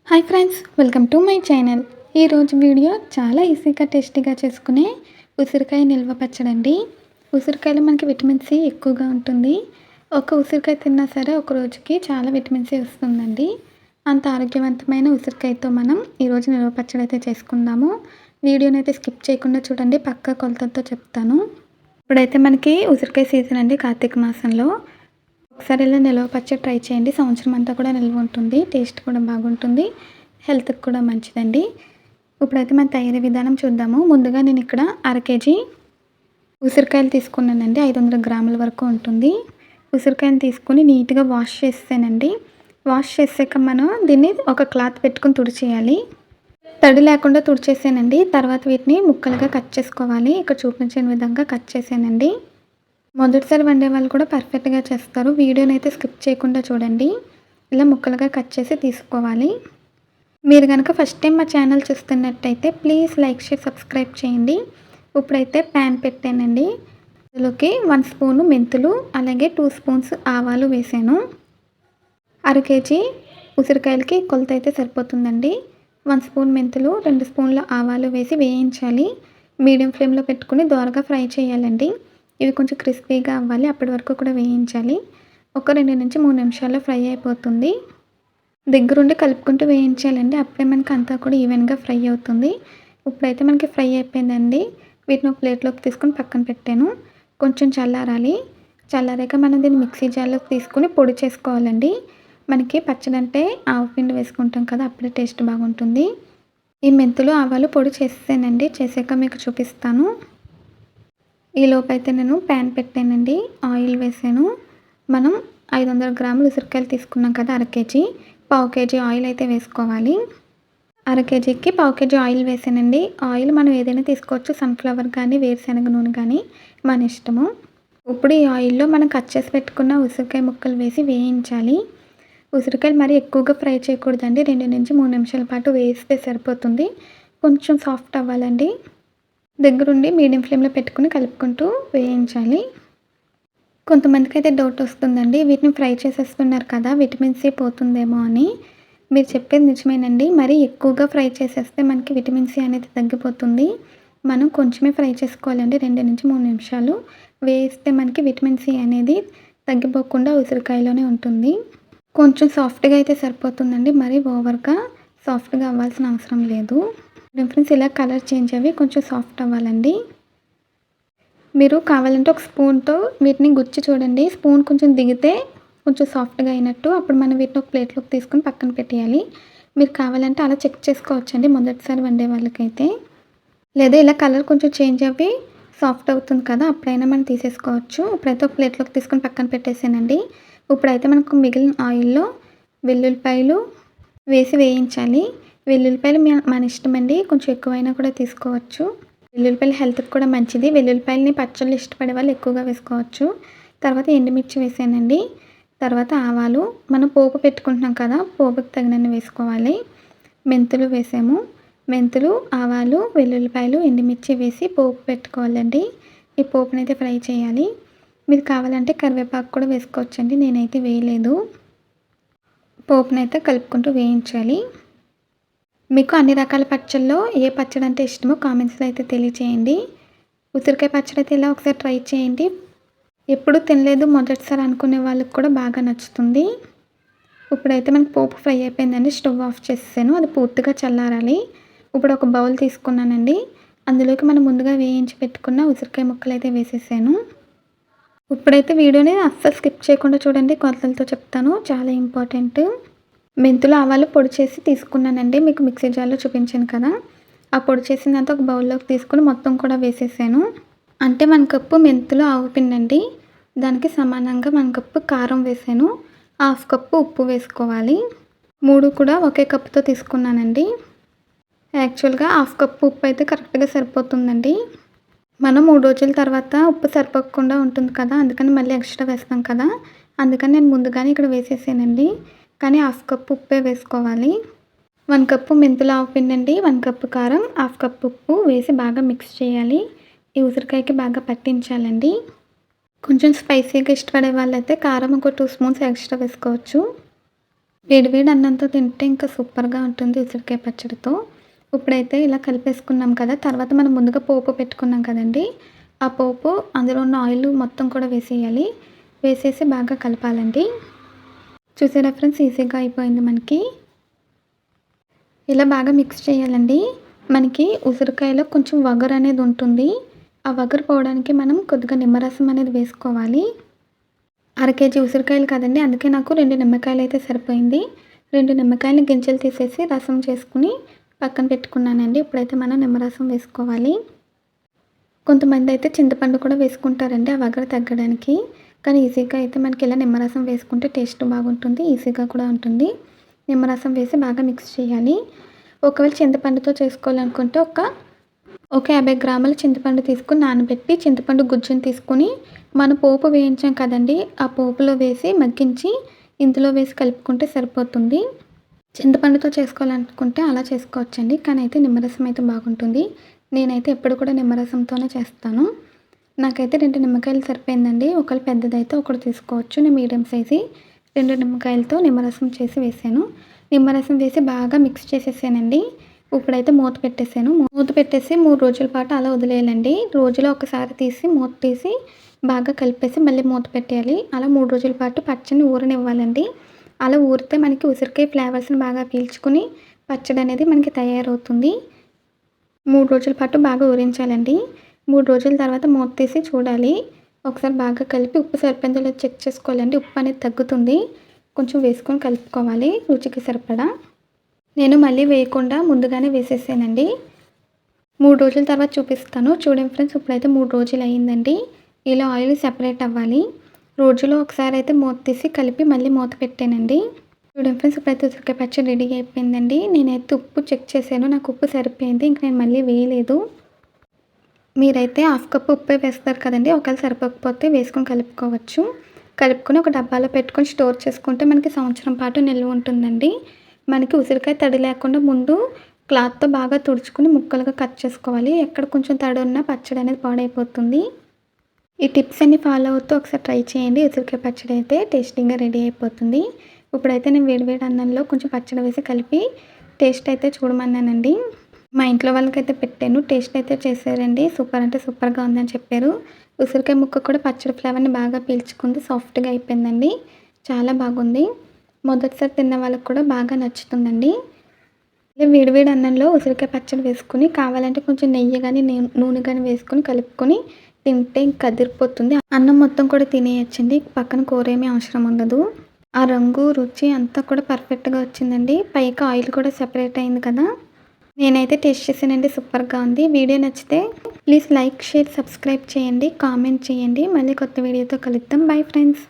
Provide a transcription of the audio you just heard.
Hi friends, welcome to my channel. ఈరోజు video చాలా ఈజీగా టేస్టీగా చేసుకునే ఉసిరికాయ నిల్వ పచ్చడి అండి. ఉసిరికాయలో మనకి విటమిన్ సి ఎక్కువగా ఉంటుంది. ఒక ఉసిరికాయ తిన్నా సరే ఒక రోజుకి చాలా విటమిన్ సి వస్తుందండి. అంత ఆరోగ్యవంతమైన ఉసిరికాయతో మనం ఈరోజు నిల్వ పచ్చడి అయితే చేసుకుందాము. వీడియోని అయితే స్కిప్ చేయకుండా చూడండి, పక్కా కొలతలతో చెప్తాను. ఇప్పుడైతే మనకి ఉసిరికాయ సీజన్ అండి, కార్తీక మాసంలో. ఒకసారి ఇలా నిల్వ పచ్చడి ట్రై చేయండి, సంవత్సరం అంతా కూడా నిల్వ ఉంటుంది, టేస్ట్ కూడా బాగుంటుంది, హెల్త్కి కూడా మంచిదండి. ఇప్పుడైతే మన తయారీ విధానం చూద్దాము. ముందుగా నేను ఇక్కడ 1/2 కేజీ ఉసిరికాయలు తీసుకున్నానండి. 500 గ్రాముల వరకు ఉంటుంది. ఉసిరికాయలు తీసుకుని నీట్గా వాష్ చేసానండి. వాష్ చేసాక మనం దీన్ని ఒక క్లాత్ పెట్టుకుని తుడిచేయాలి. తడి లేకుండా తుడిచేసానండి. తర్వాత వీటిని ముక్కలుగా కట్ చేసుకోవాలి. ఇక్కడ చూపించిన విధంగా కట్ చేసానండి. మొదటిసారి వండే వాళ్ళు కూడా పర్ఫెక్ట్గా చేస్తారు. వీడియోని అయితే స్కిప్ చేయకుండా చూడండి. ఇలా ముక్కలుగా కట్ చేసి తీసుకోవాలి. మీరు కనుక ఫస్ట్ టైం మా ఛానల్ చూస్తున్నట్టయితే ప్లీజ్ లైక్, షేర్, సబ్స్క్రైబ్ చేయండి. ఇప్పుడైతే ప్యాన్ పెట్టానండి. అందులోకి 1 స్పూను మెంతులు, అలాగే 2 స్పూన్స్ ఆవాలు వేసాను. 1/2 కేజీ ఉసిరికాయలకి కొలత అయితే సరిపోతుందండి. 1 స్పూన్ మెంతులు, 2 స్పూన్ల ఆవాలు వేసి వేయించాలి. మీడియం ఫ్లేమ్లో పెట్టుకుని దోరగా ఫ్రై చేయాలండి. ఇవి కొంచెం క్రిస్పీగా అవ్వాలి, అప్పటి వరకు కూడా వేయించాలి. ఒక 2 నుంచి 3 నిమిషాల్లో ఫ్రై అయిపోతుంది. దగ్గరుండి కలుపుకుంటూ వేయించాలండి, అప్పుడే మనకి అంతా కూడా ఈవెన్గా ఫ్రై అవుతుంది. ఇప్పుడైతే మనకి ఫ్రై అయిపోయిందండి. వీటిని ఒక ప్లేట్లోకి తీసుకొని పక్కన పెట్టాను. కొంచెం చల్లారాలి. చల్లారాక మనం దీన్ని మిక్సీ జార్లోకి తీసుకుని పొడి చేసుకోవాలండి. మనకి పచ్చడి అంటే ఆవపిండి వేసుకుంటాం కదా, అప్పుడే టేస్ట్ బాగుంటుంది. ఈ మెంతులు ఆవాలు పొడి చేసానండి. చేసాక మీకు చూపిస్తాను. ఈలోపు అయితే నేను ప్యాన్ పెట్టానండి. ఆయిల్ వేసాను. మనం 500 గ్రాములు ఉసిరికాయలు తీసుకున్నాం కదా, 1/2 కేజీ, 1/2 కేజీ ఆయిల్ అయితే వేసుకోవాలి. 1/2 కేజీకి 1/2 కేజీ ఆయిల్ వేసానండి. ఆయిల్ మనం ఏదైనా తీసుకోవచ్చు, సన్ఫ్లవర్ కానీ వేరుశనగ నూనె కానీ మన ఇష్టము. ఇప్పుడు ఈ ఆయిల్లో మనం కట్ చేసి పెట్టుకున్న ఉసిరికాయ ముక్కలు వేసి వేయించాలి. ఉసిరికాయలు మరీ ఎక్కువగా ఫ్రై చేయకూడదండి. 2 నుంచి 3 నిమిషాల పాటు వేస్తే సరిపోతుంది. కొంచెం సాఫ్ట్ అవ్వాలండి. దగ్గరుండి మీడియం ఫ్లేమ్లో పెట్టుకుని కలుపుకుంటూ వేయించాలి. కొంతమందికి అయితే డౌట్ వస్తుందండి, వీటిని ఫ్రై చేసేస్తున్నారు కదా, విటమిన్ సి పోతుందేమో అని. మీరు చెప్పేది నిజమేనండి. మరీ ఎక్కువగా ఫ్రై చేసేస్తే మనకి విటమిన్ సి అనేది తగ్గిపోతుంది. మనం కొంచెమే ఫ్రై చేసుకోవాలండి. 2 నుంచి 3 నిమిషాలు వేస్తే మనకి విటమిన్ సి అనేది తగ్గిపోకుండా ఉసిరికాయలోనే ఉంటుంది. కొంచెం సాఫ్ట్గా అయితే సరిపోతుందండి, మరీ ఓవర్గా సాఫ్ట్గా అవ్వాల్సిన అవసరం లేదు. ఫ్రెండ్స్, ఇలా కలర్ చేంజ్ అవి కొంచెం సాఫ్ట్ అవ్వాలండి. మీరు కావాలంటే ఒక స్పూన్తో వీటిని గుచ్చి చూడండి. స్పూన్ కొంచెం దిగితే కొంచెం సాఫ్ట్గా అయినట్టు. అప్పుడు మనం వీటిని ఒక ప్లేట్లోకి తీసుకుని పక్కన పెట్టేయాలి. మీరు కావాలంటే అలా చెక్ చేసుకోవచ్చండి మొదటిసారి వండే వాళ్ళకైతే. లేదా ఇలా కలర్ కొంచెం చేంజ్ అవ్వి సాఫ్ట్ అవుతుంది కదా, అప్పుడైనా మనం తీసేసుకోవచ్చు. ఇప్పుడైతే ఒక ప్లేట్లోకి తీసుకుని పక్కన పెట్టేసానండి. ఇప్పుడైతే మనకు మిగిలిన ఆయిల్లో వెల్లుల్లిపాయలు వేసి వేయించాలి. వెల్లుల్లిపాయలు మన ఇష్టం అండి, కొంచెం ఎక్కువైనా కూడా తీసుకోవచ్చు. వెల్లుల్లిపాయలు హెల్త్కి కూడా మంచిది. వెల్లుల్లిపాయలని పచ్చళ్ళు ఇష్టపడే వాళ్ళు ఎక్కువగా వేసుకోవచ్చు. తర్వాత ఎండుమిర్చి వేసానండి. తర్వాత ఆవాలు, మనం పోపు పెట్టుకుంటున్నాం కదా, పోపుకి తగినన్ని వేసుకోవాలి. మెంతులు వేసాము. మెంతులు, ఆవాలు, వెల్లుల్లిపాయలు, ఎండుమిర్చి వేసి పోపు పెట్టుకోవాలండి. ఈ పోపునైతే ఫ్రై చేయాలి. మీరు కావాలంటే కరివేపాకు కూడా వేసుకోవచ్చండి, నేనైతే వేయలేదు. పోపునైతే కలుపుకుంటూ వేయించాలి. మీకు అన్ని రకాల పచ్చళ్ళలో ఏ పచ్చడి అంటే ఇష్టమో కామెంట్స్లో అయితే తెలియచేయండి. ఉసిరికాయ పచ్చడి అయితే ఇలా ఒకసారి ట్రై చేయండి. ఎప్పుడు తినలేదు మొదటిసారి అనుకునే వాళ్ళకి కూడా బాగా నచ్చుతుంది. ఇప్పుడైతే మనకి పోపు ఫ్రై అయిపోయిందండి. స్టవ్ ఆఫ్ చేసేసాను. అది పూర్తిగా చల్లారాలి. ఇప్పుడు ఒక బౌల్ తీసుకున్నానండి. అందులోకి మనం ముందుగా వేయించి పెట్టుకున్న ఉసిరికాయ ముక్కలు అయితే వేసేసాను. ఇప్పుడైతే వీడియోని అస్సలు స్కిప్ చేయకుండా చూడండి, కొలతలతో చెప్తాను, చాలా ఇంపార్టెంట్. మెంతులు ఆవాలు పొడి చేసి తీసుకున్నానండి. మీకు మిక్సీ జార్లో చూపించాను కదా, ఆ పొడి చేసినంత ఒక బౌల్లోకి తీసుకుని మొత్తం కూడా వేసేసాను. అంటే 1 కప్పు మెంతులు ఆవు పిండి అండి, దానికి సమానంగా 1 కప్పు కారం వేసాను. 1/2 కప్పు ఉప్పు వేసుకోవాలి. 3 కూడా ఒకే కప్పుతో తీసుకున్నానండి. యాక్చువల్గా 1/2 కప్పు ఉప్పు అయితే కరెక్ట్గా సరిపోతుందండి. మనం 3 రోజుల తర్వాత ఉప్పు సరిపోకుండా ఉంటుంది కదా, అందుకని మళ్ళీ ఎక్స్ట్రా వేస్తాం కదా, అందుకని నేను ముందుగానే ఇక్కడ వేసేసానండి. కానీ 1/2 కప్పు ఉప్పే వేసుకోవాలి. 1 కప్పు మెంతులు ఆవు పిండి అండి, 1 కప్పు కారం, 1/2 కప్పు ఉప్పు వేసి బాగా మిక్స్ చేయాలి. ఈ ఉసిరికాయకి బాగా పట్టించాలండి. కొంచెం స్పైసీగా ఇష్టపడే వాళ్ళైతే కారం ఒక 2 స్పూన్స్ ఎక్స్ట్రా వేసుకోవచ్చు. వేడివేడి అన్నంతో తింటే ఇంకా సూపర్గా ఉంటుంది ఉసిరికాయ పచ్చడితో. ఇప్పుడైతే ఇలా కలిపేసుకున్నాం కదా, తర్వాత మనం ముందుగా పోపు పెట్టుకున్నాం కదండి, ఆ పోపు అందులో ఉన్న ఆయిల్ మొత్తం కూడా వేసేయాలి. వేసేసి బాగా కలపాలండి. చూసారా ఫ్రెండ్స్, ఈజీగా అయిపోయింది మనకి. ఇలా బాగా మిక్స్ చేయాలండి. మనకి ఉసిరికాయలో కొంచెం వగరు అనేది ఉంటుంది. ఆ వగరు పోవడానికి మనం కొద్దిగా నిమ్మరసం అనేది వేసుకోవాలి. అర కేజీ ఉసిరికాయలు కదండి, అందుకే నాకు 2 నిమ్మకాయలు అయితే సరిపోయింది. 2 నిమ్మకాయలని గింజలు తీసేసి రసం చేసుకుని పక్కన పెట్టుకున్నానండి. ఇప్పుడైతే మనం నిమ్మరసం వేసుకోవాలి. కొంతమంది అయితే చింతపండు కూడా వేసుకుంటారండి ఆ వగరు తగ్గడానికి. కానీ ఈజీగా అయితే మనకి ఇలా నిమ్మరసం వేసుకుంటే టేస్ట్ బాగుంటుంది, ఈజీగా కూడా ఉంటుంది. నిమ్మరసం వేసి బాగా మిక్స్ చేయాలి. ఒకవేళ చింతపండుతో చేసుకోవాలనుకుంటే ఒక 50 గ్రాముల చింతపండు తీసుకొని నానబెట్టి చింతపండు గుజ్జుని తీసుకొని మన పోపు వేయించాం కదండి, ఆ పోపులో వేసి మగ్గించి ఇందులో వేసి కలుపుకుంటే సరిపోతుంది. చింతపండుతో చేసుకోవాలనుకుంటే అలా చేసుకోవచ్చండి, కానీ అయితే నిమ్మరసం అయితే బాగుంటుంది. నేనైతే ఎప్పుడు కూడా నిమ్మరసంతోనే చేస్తాను. నాకైతే 2 నిమ్మకాయలు సరిపోయిందండి. ఒకవేళ పెద్దదైతే ఒకటి తీసుకోవచ్చు. నేను మీడియం సైజు 2 నిమ్మకాయలతో నిమ్మరసం చేసి వేసాను. నిమ్మరసం వేసి బాగా మిక్స్ చేసేసానండి. ఇప్పుడైతే మూత పెట్టేసాను. మూత పెట్టేసి 3 రోజుల పాటు అలా వదిలేయాలండి. రోజులో ఒకసారి తీసి మూత తీసి బాగా కలిపేసి మళ్ళీ మూత పెట్టేయాలి. అలా 3 రోజుల పాటు పచ్చడిని ఊరనివ్వాలండి. అలా ఊరితే మనకి ఉసిరికాయ ఫ్లేవర్స్ని బాగా పీల్చుకుని పచ్చడి అనేది మనకి తయారవుతుంది. 3 రోజుల పాటు బాగా ఊరించాలండి. 3 రోజుల తర్వాత మూత తీసి చూడాలి. ఒకసారి బాగా కలిపి ఉప్పు సరిపోయిందో లేదో చెక్ చేసుకోవాలండి. ఉప్పు అనేది తగ్గుతుంది, కొంచెం వేసుకొని కలుపుకోవాలి రుచికి సరిపడా. నేను మళ్ళీ వేయకుండా ముందుగానే వేసేసానండి. 3 రోజుల తర్వాత చూపిస్తాను. చూడండి ఫ్రెండ్స్, ఇప్పుడైతే 3 రోజులు అయ్యిందండి. ఇలా ఆయిల్ సెపరేట్ అవ్వాలి. రోజులో ఒకసారి అయితే మూత తీసి కలిపి మళ్ళీ మూత పెట్టానండి. చూడండి ఫ్రెండ్స్, ఇప్పుడైతే ఉసిరికాయ పచ్చడి రెడీ అయిపోయిందండి. నేనైతే ఉప్పు చెక్ చేశాను, నాకు ఉప్పు సరిపోయింది. ఇంక నేను మళ్ళీ వేయలేదు. మీరైతే హాఫ్ కప్ ఉప్పే వేస్తారు కదండి, ఒకవేళ సరిపోకపోతే వేసుకొని కలుపుకోవచ్చు. కలుపుకొని ఒక డబ్బాలో పెట్టుకొని స్టోర్ చేసుకుంటే మనకి సంవత్సరం పాటు నిల్వ ఉంటుందండి. మనకి ఉసిరికాయ తడి లేకుండా ముందు క్లాత్తో బాగా తుడుచుకుని ముక్కలుగా కట్ చేసుకోవాలి. ఎక్కడ కొంచెం తడి ఉన్నా పచ్చడి అనేది పాడైపోతుంది. ఈ టిప్స్ అన్ని ఫాలో అవుతూ ఒకసారి ట్రై చేయండి. ఉసిరికాయ పచ్చడి అయితే టేస్టీగా రెడీ అయిపోతుంది. ఇప్పుడైతే నేను వేడివేడి అన్నంలో కొంచెం పచ్చడి వేసి కలిపి టేస్ట్ అయితే చూడమన్నానండి. మా ఇంట్లో వాళ్ళకైతే పెట్టాను, టేస్ట్ అయితే చేశారండి. సూపర్ అంటే సూపర్గా ఉందని చెప్పారు. ఉసిరికాయ ముక్క కూడా పచ్చడి ఫ్లేవర్ని బాగా పీల్చుకుంది, సాఫ్ట్గా అయిపోయిందండి. చాలా బాగుంది. మొదటిసారి తిన్న వాళ్ళకి కూడా బాగా నచ్చుతుందండి. వేడివేడి అన్నంలో ఉసిరికాయ పచ్చడి వేసుకుని కావాలంటే కొంచెం నెయ్యి కానీ నూనె కానీ వేసుకొని కలుపుకొని తింటే ఇంకా అదిరిపోతుంది. అన్నం మొత్తం కూడా తినేయచ్చండి, పక్కన కూర ఏమీ అవసరం ఉండదు. ఆ రంగు రుచి అంతా కూడా పర్ఫెక్ట్గా వచ్చిందండి. పైకి ఆయిల్ కూడా సెపరేట్ అయింది కదా. నేనైతే టేస్ట్ చేసానండి, సూపర్గా ఉంది. వీడియో నచ్చితే ప్లీజ్ లైక్, షేర్, సబ్స్క్రైబ్ చేయండి, కామెంట్ చేయండి. మళ్ళీ కొత్త వీడియోతో కలుద్దాం. Bye friends.